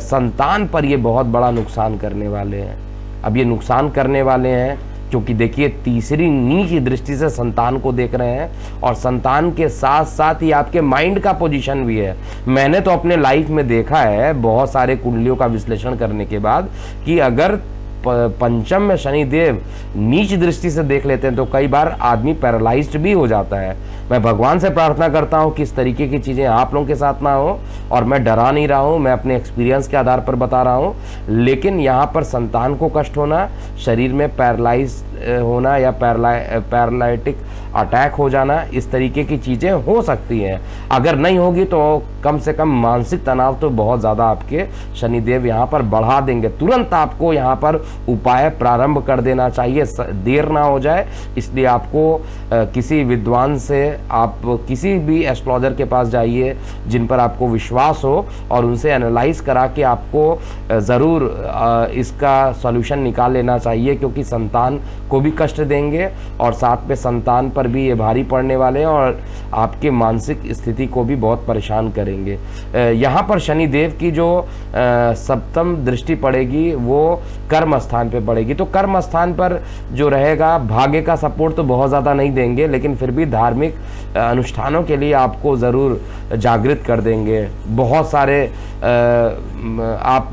S1: संतान पर ये बहुत बड़ा नुकसान करने वाले हैं। अब ये नुकसान करने वाले हैं क्योंकि देखिए तीसरी नीच दृष्टि से संतान को देख रहे हैं और संतान के साथ साथ ही आपके माइंड का पोजीशन भी है। मैंने तो अपने लाइफ में देखा है बहुत सारे कुंडलियों का विश्लेषण करने के बाद कि अगर पंचम में शनिदेव नीच दृष्टि से देख लेते हैं तो कई बार आदमी पैरालाइज्ड भी हो जाता है। मैं भगवान से प्रार्थना करता हूँ कि इस तरीके की चीज़ें आप लोगों के साथ ना हो, और मैं डरा नहीं रहा हूँ, मैं अपने एक्सपीरियंस के आधार पर बता रहा हूँ। लेकिन यहाँ पर संतान को कष्ट होना, शरीर में पैरालाइज होना या पैरालाइटिक अटैक हो जाना, इस तरीके की चीज़ें हो सकती हैं। अगर नहीं होगी तो कम से कम मानसिक तनाव तो बहुत ज़्यादा आपके शनिदेव यहाँ पर बढ़ा देंगे। तुरंत आपको यहाँ पर उपाय प्रारंभ कर देना चाहिए, देर ना हो जाए। इसलिए आपको किसी विद्वान से, आप किसी भी एस्ट्रोलॉजर के पास जाइए जिन पर आपको विश्वास हो और उनसे एनालाइज करा के आपको ज़रूर इसका सॉल्यूशन निकाल लेना चाहिए, क्योंकि संतान को भी कष्ट देंगे और साथ में संतान पर भी ये भारी पड़ने वाले हैं और आपके मानसिक स्थिति को भी बहुत परेशान करेंगे। यहाँ पर शनिदेव की जो सप्तम दृष्टि पड़ेगी वो कर्म स्थान पे पड़ेगी। तो कर्म स्थान पर जो रहेगा, भाग्य का सपोर्ट तो बहुत ज़्यादा नहीं देंगे, लेकिन फिर भी धार्मिक अनुष्ठानों के लिए आपको ज़रूर जागृत कर देंगे। बहुत सारे आप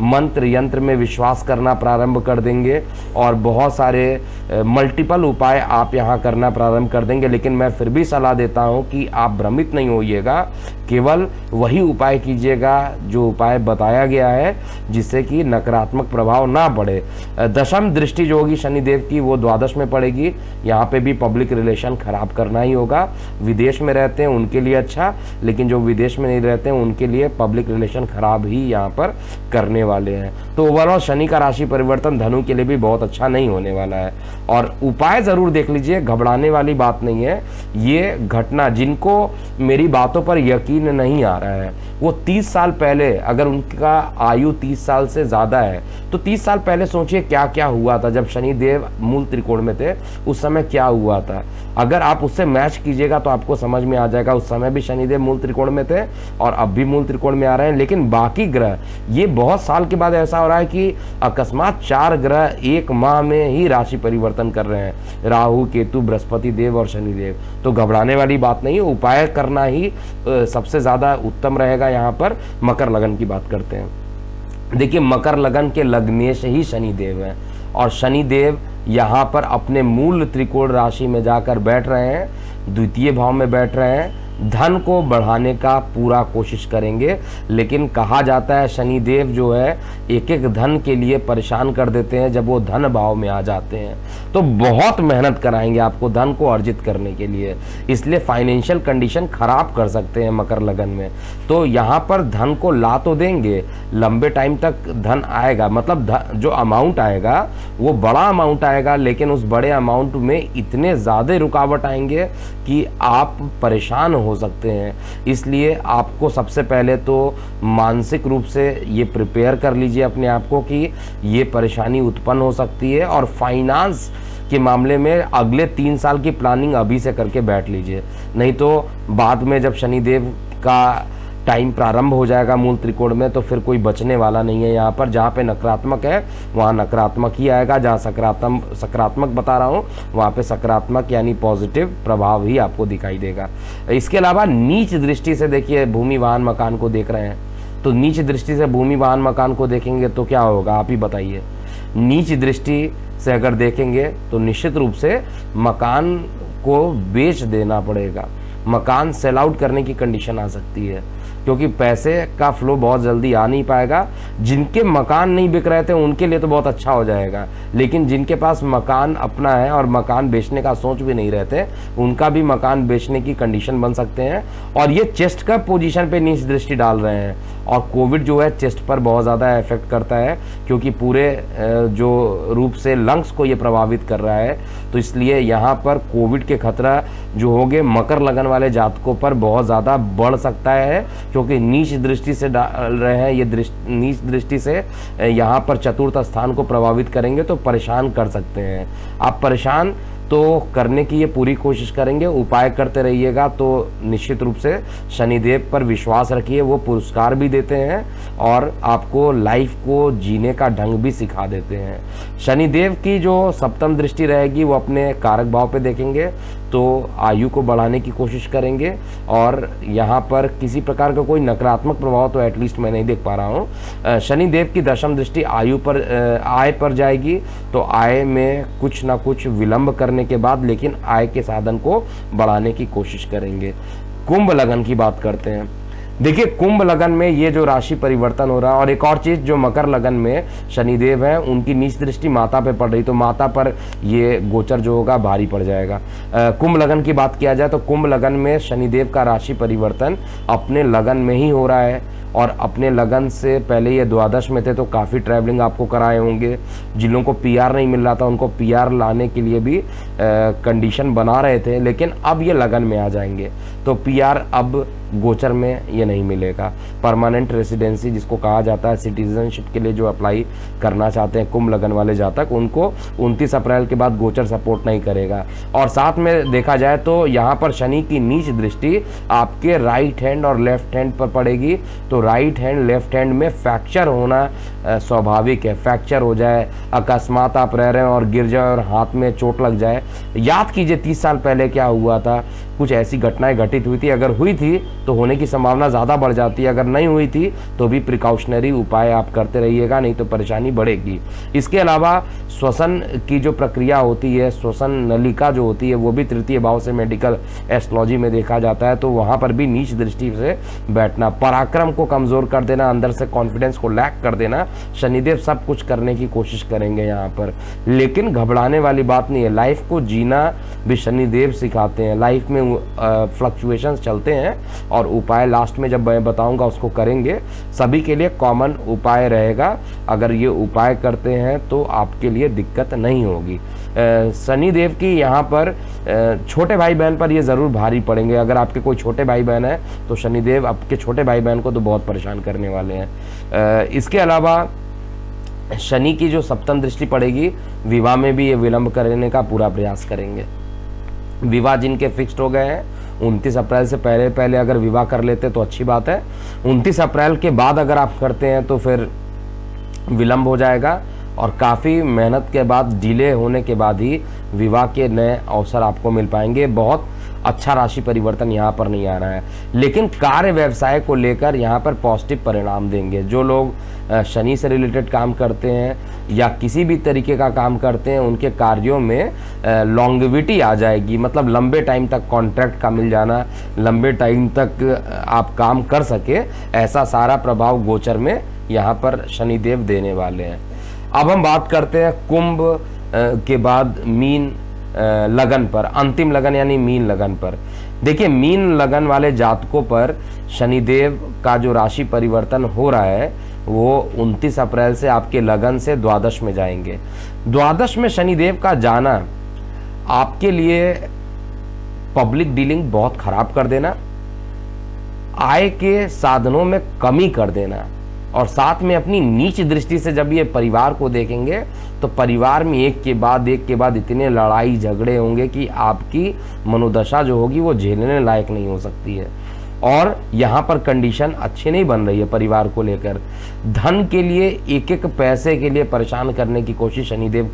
S1: मंत्र यंत्र में विश्वास करना प्रारंभ कर देंगे और बहुत सारे मल्टीपल उपाय आप यहाँ करना प्रारंभ कर देंगे। लेकिन मैं फिर भी सलाह देता हूँ कि आप भ्रमित नहीं होइएगा, केवल वही उपाय कीजिएगा जो उपाय बताया गया है, जिससे कि नकारात्मक प्रभाव ना पड़े। दशम दृष्टि जो होगी शनिदेव की वो द्वादश में पड़ेगी। यहाँ पे भी पब्लिक रिलेशन खराब करना ही होगा। विदेश में रहते हैं उनके लिए अच्छा, लेकिन जो विदेश में नहीं रहते हैं उनके लिए पब्लिक रिलेशन खराब ही यहाँ पर करने वाले हैं। तो ओवरऑल शनि का राशि परिवर्तन धनु के लिए भी बहुत अच्छा नहीं होने वाला है। और उपाय ज़रूर देख लीजिए, घबराने वाली बात नहीं है। ये घटना, जिनको मेरी बातों पर यकीन नहीं आ रहा है, वो 30 साल पहले, अगर उनका आयु 30 साल से ज़्यादा है तो 30 साल पहले सोचिए क्या क्या हुआ था जब शनिदेव मूल त्रिकोण में थे, उस समय क्या हुआ था। अगर आप उससे मैच कीजिएगा तो आपको समझ में आ जाएगा, उस समय भी शनिदेव मूल त्रिकोण में थे और अब भी मूल त्रिकोण में आ रहे हैं। लेकिन बाकी ग्रह, ये बहुत साल के बाद ऐसा हो रहा है कि अकस्मात 4 ग्रह एक माह में ही राशि परिवर्तन कर रहे हैं, राहु, केतु, बृहस्पति देव और शनिदेव। तो घबराने वाली बात नहीं है, उपाय करना ही सबसे ज़्यादा उत्तम रहेगा। यहाँ पर मकर लगन की बात करते हैं। देखिए, मकर लगन के लग्नेश ही शनिदेव हैं और शनिदेव यहाँ पर अपने मूल त्रिकोण राशि में जाकर बैठ रहे हैं, द्वितीय भाव में बैठ रहे हैं, धन को बढ़ाने का पूरा कोशिश करेंगे। लेकिन कहा जाता है शनिदेव जो है एक एक धन के लिए परेशान कर देते हैं जब वो धन भाव में आ जाते हैं, तो बहुत मेहनत कराएंगे आपको धन को अर्जित करने के लिए, इसलिए फाइनेंशियल कंडीशन खराब कर सकते हैं मकर लगन में। तो यहाँ पर धन को ला तो देंगे, लंबे टाइम तक धन आएगा, मतलब जो अमाउंट आएगा वो बड़ा अमाउंट आएगा, लेकिन उस बड़े अमाउंट में इतने ज़्यादा रुकावट आएंगे कि आप परेशान हो सकते हैं। इसलिए आपको सबसे पहले तो मानसिक रूप से ये प्रिपेयर कर लीजिए अपने आप को कि ये परेशानी उत्पन्न हो सकती है, और फाइनेंस के मामले में अगले 3 साल की प्लानिंग अभी से करके बैठ लीजिए, नहीं तो बाद में जब शनिदेव का टाइम प्रारंभ हो जाएगा मूल त्रिकोण में तो फिर कोई बचने वाला नहीं है। यहाँ पर जहाँ पे नकारात्मक है वहाँ नकारात्मक ही आएगा, जहाँ सकारात्मक बता रहा हूँ वहाँ पे सकारात्मक यानी पॉजिटिव प्रभाव ही आपको दिखाई देगा। इसके अलावा नीच दृष्टि से देखिए, भूमि वाहन मकान को देख रहे हैं तो नीच दृष्टि से भूमि वाहन मकान को देखेंगे तो क्या होगा, आप ही बताइए। नीच दृष्टि से अगर देखेंगे तो निश्चित रूप से मकान को बेच देना पड़ेगा, मकान सेल आउट करने की कंडीशन आ सकती है, क्योंकि पैसे का फ्लो बहुत जल्दी आ नहीं पाएगा। जिनके मकान नहीं बिक रहे थे उनके लिए तो बहुत अच्छा हो जाएगा, लेकिन जिनके पास मकान अपना है और मकान बेचने का सोच भी नहीं रहते, उनका भी मकान बेचने की कंडीशन बन सकते हैं। और ये चेस्ट का पोजीशन पे नीच दृष्टि डाल रहे हैं, और कोविड जो है चेस्ट पर बहुत ज़्यादा इफेक्ट करता है, क्योंकि पूरे जो रूप से लंग्स को ये प्रभावित कर रहा है। तो इसलिए यहाँ पर कोविड के खतरा जो होंगे मकर लगन वाले जातकों पर बहुत ज़्यादा बढ़ सकता है, क्योंकि नीच दृष्टि से डाल रहे हैं। ये नीच दृष्टि से यहाँ पर चतुर्थ स्थान को प्रभावित करेंगे तो परेशान कर सकते हैं। आप परेशान तो करने की ये पूरी कोशिश करेंगे, उपाय करते रहिएगा तो निश्चित रूप से शनिदेव पर विश्वास रखिए, वो पुरस्कार भी देते हैं और आपको लाइफ को जीने का ढंग भी सिखा देते हैं। शनिदेव की जो सप्तम दृष्टि रहेगी वो अपने कारक भाव पे देखेंगे तो आयु को बढ़ाने की कोशिश करेंगे, और यहाँ पर किसी प्रकार का कोई नकारात्मक प्रभाव तो एटलीस्ट मैं नहीं देख पा रहा हूँ। शनिदेव की दशम दृष्टि आय पर जाएगी तो आय में कुछ ना कुछ विलंब करने के बाद लेकिन आय के साधन को बढ़ाने की कोशिश करेंगे। कुंभ लगन की बात करते हैं। देखिए, कुंभ लगन में ये जो राशि परिवर्तन हो रहा है, और एक और चीज, जो मकर लगन में शनिदेव है उनकी नीच दृष्टि माता पे पड़ रही, तो माता पर ये गोचर जो होगा भारी पड़ जाएगा। कुंभ लगन की बात किया जाए तो कुंभ लगन में शनिदेव का राशि परिवर्तन अपने लगन में ही हो रहा है, और अपने लगन से पहले ये द्वादश में थे तो काफ़ी ट्रैवलिंग आपको कराए होंगे। जिन लोगों को पीआर नहीं मिल रहा था उनको पीआर लाने के लिए भी कंडीशन बना रहे थे, लेकिन अब ये लगन में आ जाएंगे तो पीआर अब गोचर में ये नहीं मिलेगा। परमानेंट रेसिडेंसी जिसको कहा जाता है, सिटीजनशिप के लिए जो अप्लाई करना चाहते हैं कुंभ लगन वाले जातक, उनको 29 अप्रैल के बाद गोचर सपोर्ट नहीं करेगा। और साथ में देखा जाए तो यहाँ पर शनि की नीच दृष्टि आपके राइट हैंड और लेफ्ट हैंड पर पड़ेगी, तो राइट हैंड लेफ्ट हैंड में फ्रैक्चर होना स्वाभाविक है। फ्रैक्चर हो जाए, अकस्मात आप रह रहे हैं और गिर जाए और हाथ में चोट लग जाए, याद कीजिए 30 साल पहले क्या हुआ था, कुछ ऐसी घटनाएं घटित हुई थी। अगर हुई थी तो होने की संभावना ज़्यादा बढ़ जाती है, अगर नहीं हुई थी तो भी प्रिकॉशनरी उपाय आप करते रहिएगा, नहीं तो परेशानी बढ़ेगी। इसके अलावा श्वसन की जो प्रक्रिया होती है, श्वसन नलिका जो होती है, वो भी तृतीय भाव से मेडिकल एस्ट्रोलॉजी में देखा जाता है, तो वहाँ पर भी नीच दृष्टि से बैठना, पराक्रम को कमज़ोर कर देना, अंदर से कॉन्फिडेंस को लैक कर देना, शनिदेव सब कुछ करने की कोशिश करेंगे यहाँ पर। लेकिन घबराने वाली बात नहीं है, लाइफ को जीना भी शनिदेव सिखाते हैं। लाइफ में फ्लक्चुएशंस चलते हैं और उपाय लास्ट में जब मैं बताऊंगा उसको करेंगे। सभी के लिए कॉमन उपाय रहेगा, अगर ये उपाय करते हैं तो आपके लिए दिक्कत नहीं होगी। शनि देव की यहाँ पर छोटे भाई बहन पर ये ज़रूर भारी पड़ेंगे। अगर आपके कोई छोटे भाई बहन है तो शनि देव आपके छोटे भाई बहन को तो बहुत परेशान करने वाले हैं। इसके अलावा शनि की जो सप्तम दृष्टि पड़ेगी, विवाह में भी ये विलंब करने का पूरा प्रयास करेंगे। विवाह जिनके फिक्स्ड हो गए हैं 29 अप्रैल से पहले अगर विवाह कर लेते तो अच्छी बात है। 29 अप्रैल के बाद अगर आप करते हैं तो फिर विलंब हो जाएगा और काफ़ी मेहनत के बाद, डिले होने के बाद ही विवाह के नए अवसर आपको मिल पाएंगे। बहुत अच्छा राशि परिवर्तन यहाँ पर नहीं आ रहा है, लेकिन कार्य व्यवसाय को लेकर यहाँ पर पॉजिटिव परिणाम देंगे। जो लोग शनि से रिलेटेड काम करते हैं या किसी भी तरीके का काम करते हैं, उनके कार्यों में लॉन्गेविटी आ जाएगी, मतलब लंबे टाइम तक कॉन्ट्रैक्ट का मिल जाना, लंबे टाइम तक आप काम कर सके, ऐसा सारा प्रभाव गोचर में यहाँ पर शनिदेव देने वाले हैं। अब हम बात करते हैं कुंभ के बाद मीन लगन पर, अंतिम लगन यानी मीन लगन पर। देखिए, मीन लगन वाले जातकों पर शनिदेव का जो राशि परिवर्तन हो रहा है वो 29 अप्रैल से आपके लगन से द्वादश में जाएंगे। द्वादश में शनिदेव का जाना आपके लिए पब्लिक डीलिंग बहुत खराब कर देना, आय के साधनों में कमी कर देना, और साथ में अपनी नीच दृष्टि से जब ये परिवार को देखेंगे तो परिवार में एक के बाद इतने लड़ाई झगड़े होंगे कि आपकी मनोदशा जो होगी वो झेलने लायक नहीं हो सकती है। और यहाँ पर कंडीशन अच्छी नहीं बन रही है परिवार को लेकर। धन के लिए एक एक पैसे के लिए परेशान करने की कोशिश शनिदेव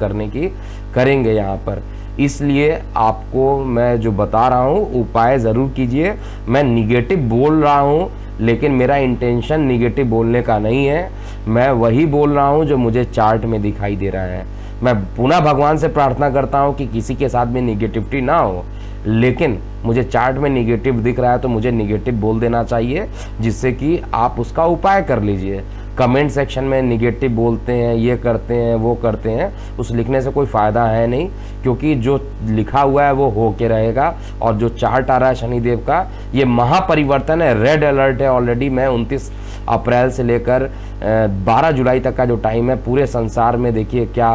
S1: करेंगे यहाँ पर। इसलिए आपको मैं जो बता रहा हूँ उपाय ज़रूर कीजिए। मैं निगेटिव बोल रहा हूँ, लेकिन मेरा इंटेंशन निगेटिव बोलने का नहीं है। मैं वही बोल रहा हूँ जो मुझे चार्ट में दिखाई दे रहा है। मैं पुनः भगवान से प्रार्थना करता हूँ कि किसी के साथ में निगेटिविटी ना हो, लेकिन मुझे चार्ट में निगेटिव दिख रहा है तो मुझे निगेटिव बोल देना चाहिए, जिससे कि आप उसका उपाय कर लीजिए। कमेंट सेक्शन में निगेटिव बोलते हैं, ये करते हैं, वो करते हैं, उस लिखने से कोई फ़ायदा है नहीं, क्योंकि जो लिखा हुआ है वो हो के रहेगा। और जो चार्ट आ रहा है शनिदेव का, ये महापरिवर्तन है, रेड अलर्ट है ऑलरेडी। मैं 29 अप्रैल से लेकर 12 जुलाई तक का जो टाइम है, पूरे संसार में देखिए क्या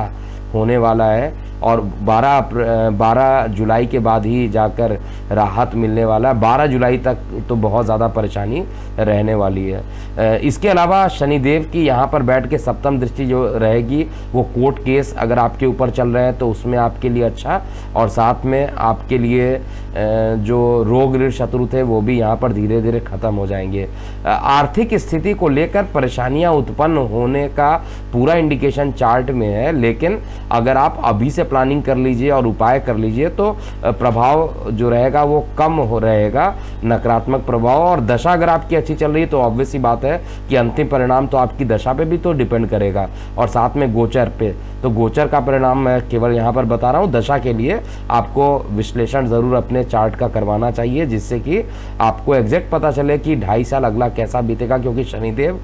S1: होने वाला है, और 12 जुलाई के बाद ही जाकर राहत मिलने वाला है। 12 जुलाई तक तो बहुत ज़्यादा परेशानी रहने वाली है। इसके अलावा शनिदेव की यहाँ पर बैठ के सप्तम दृष्टि जो रहेगी वो कोर्ट केस अगर आपके ऊपर चल रहे हैं तो उसमें आपके लिए अच्छा, और साथ में आपके लिए जो रोग ऋण शत्रु थे वो भी यहाँ पर धीरे धीरे खत्म हो जाएंगे। आर्थिक स्थिति को लेकर परेशानियाँ उत्पन्न होने का पूरा इंडिकेशन चार्ट में है, लेकिन अगर आप अभी से प्लानिंग कर लीजिए और उपाय कर लीजिए तो प्रभाव जो रहेगा वो कम हो रहेगा, नकारात्मक प्रभाव। और दशा अगर आपकी अच्छी चल रही है तो ऑब्वियस सी बात है कि अंतिम परिणाम तो आपकी दशा पे भी तो डिपेंड करेगा, और साथ में गोचर पे। तो गोचर का परिणाम मैं केवल यहाँ पर बता रहा हूँ। दशा के लिए आपको विश्लेषण ज़रूर अपने चार्ट का करवाना चाहिए, जिससे कि आपको एग्जैक्ट पता चले कि 2.5 साल अगला कैसा बीतेगा, क्योंकि शनिदेव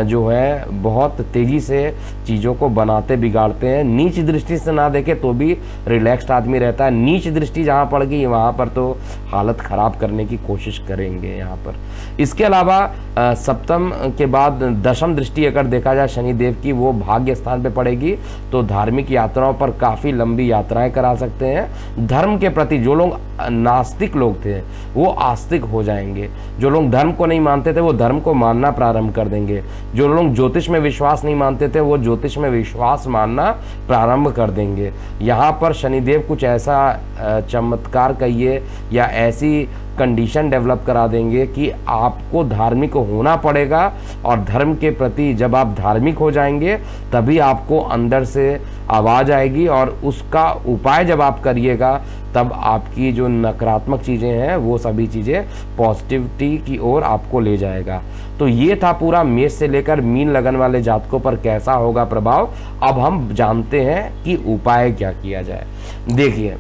S1: जो है बहुत तेज़ी से चीज़ों को बनाते बिगाड़ते हैं। नीच दृष्टि से ना देखे तो भी रिलैक्स्ड आदमी रहता है, नीच दृष्टि जहाँ पड़ गई वहाँ पर तो हालत ख़राब करने की कोशिश करेंगे यहाँ पर। इसके अलावा सप्तम के बाद दशम दृष्टि अगर देखा जाए शनिदेव की, वो भाग्य स्थान पे पड़ेगी, तो धार्मिक यात्राओं पर काफ़ी लंबी यात्राएं करा सकते हैं। धर्म के प्रति जो लोग नास्तिक लोग थे वो आस्तिक हो जाएंगे, जो लोग धर्म को नहीं मानते थे वो धर्म को मानना प्रारंभ कर देंगे, जो लोग ज्योतिष में विश्वास नहीं मानते थे वो ज्योतिष में विश्वास मानना प्रारंभ कर देंगे। यहाँ पर शनिदेव कुछ ऐसा चमत्कार कहिए या ऐसी कंडीशन डेवलप करा देंगे कि आपको धार्मिक होना पड़ेगा, और धर्म के प्रति जब आप धार्मिक हो जाएंगे तभी आपको अंदर से आवाज़ आएगी, और उसका उपाय जब आप करिएगा तब आपकी जो नकारात्मक चीज़ें हैं वो सभी चीज़ें पॉजिटिविटी की ओर आपको ले जाएगा। तो ये था पूरा मेष से लेकर मीन लगन वाले जातकों पर कैसा होगा प्रभाव। अब हम जानते हैं कि उपाय क्या किया जाए। देखिए,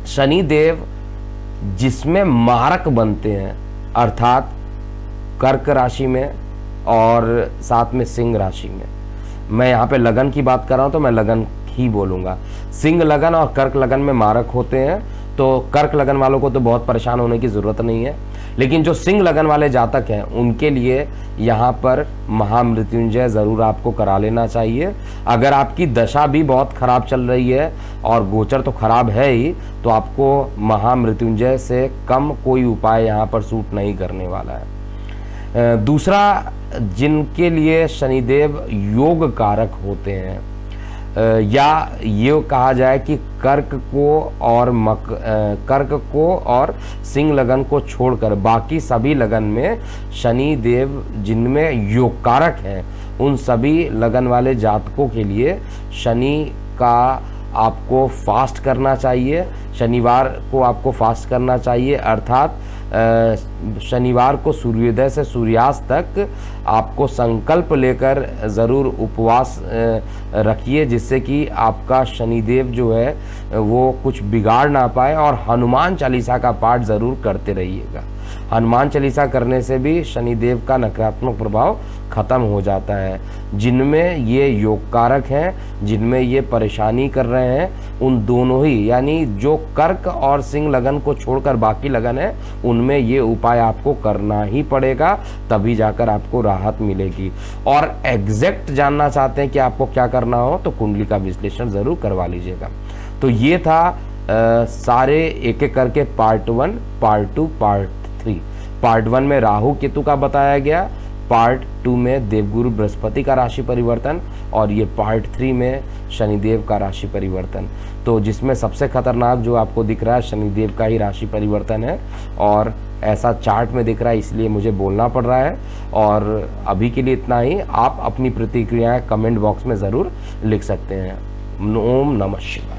S1: शनिदेव जिसमें मारक बनते हैं, अर्थात कर्क राशि में और साथ में सिंह राशि में, मैं यहाँ पे लगन की बात कर रहा हूँ तो मैं लगन ही बोलूँगा। सिंह लगन और कर्क लगन में मारक होते हैं, तो कर्क लगन वालों को तो बहुत परेशान होने की ज़रूरत नहीं है। लेकिन जो सिंह लगन वाले जातक हैं उनके लिए यहाँ पर महामृत्युंजय ज़रूर आपको करा लेना चाहिए। अगर आपकी दशा भी बहुत खराब चल रही है और गोचर तो खराब है ही, तो आपको महामृत्युंजय से कम कोई उपाय यहाँ पर सूट नहीं करने वाला है। दूसरा, जिनके लिए शनिदेव योग कारक होते हैं, या ये कहा जाए कि कर्क को और सिंह लगन को छोड़कर बाकी सभी लगन में शनि देव जिनमें योग कारक हैं, उन सभी लगन वाले जातकों के लिए शनि का आपको फास्ट करना चाहिए। शनिवार को आपको फास्ट करना चाहिए, अर्थात शनिवार को सूर्योदय से सूर्यास्त तक आपको संकल्प लेकर ज़रूर उपवास रखिए, जिससे कि आपका शनिदेव जो है वो कुछ बिगाड़ ना पाए। और हनुमान चालीसा का पाठ ज़रूर करते रहिएगा। हनुमान चालीसा करने से भी शनिदेव का नकारात्मक प्रभाव खत्म हो जाता है। जिनमें ये योग कारक हैं, जिनमें ये परेशानी कर रहे हैं, उन दोनों ही, यानी जो कर्क और सिंह लगन को छोड़कर बाकी लगन है, उनमें ये उपाय आपको करना ही पड़ेगा, तभी जाकर आपको राहत मिलेगी। और एग्जैक्ट जानना चाहते हैं कि आपको क्या करना हो, तो कुंडली का विश्लेषण ज़रूर करवा लीजिएगा। तो ये था सारे एक एक करके पार्ट 1, पार्ट 2, पार्ट 3। पार्ट 1 में राहु केतु का बताया गया, पार्ट 2 में देवगुरु बृहस्पति का राशि परिवर्तन, और ये पार्ट 3 में शनिदेव का राशि परिवर्तन। तो जिसमें सबसे खतरनाक जो आपको दिख रहा है शनिदेव का ही राशि परिवर्तन है, और ऐसा चार्ट में दिख रहा है, इसलिए मुझे बोलना पड़ रहा है। और अभी के लिए इतना ही। आप अपनी प्रतिक्रियाएं कमेंट बॉक्स में ज़रूर लिख सकते हैं। ओम नमः शिवाय।